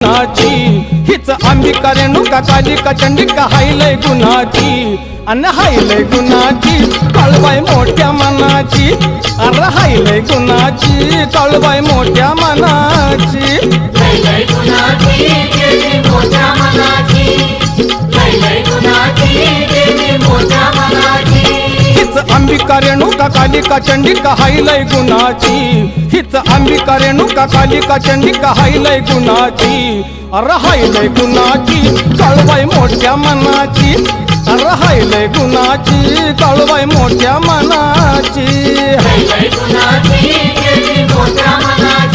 गुणाची हीच अंबिका रेणुका कालिका चंडिका हायलय गुणाची अन हायलय गुणाची कळवाय मोठ्या मनाची अरे हायलय गुणाची कळवाय मोठ्या मनाची हायलय गुणाची देवी मोठ्या मनाची हायलय गुणाची देवी मोठ्या मनाची हीच अंबिका रेणुका कालिका चंडिका हायलय गुणाची हीच अंबिका रेणुका कालिका चंडिका हायलय गुणाची अरे हायलय गुणाची कळवाय मोठ्या मनाची अरे हायलय गुणाची कळवाय मोठ्या मनाची हायलय गुणाची देवी मोठ्या मनाची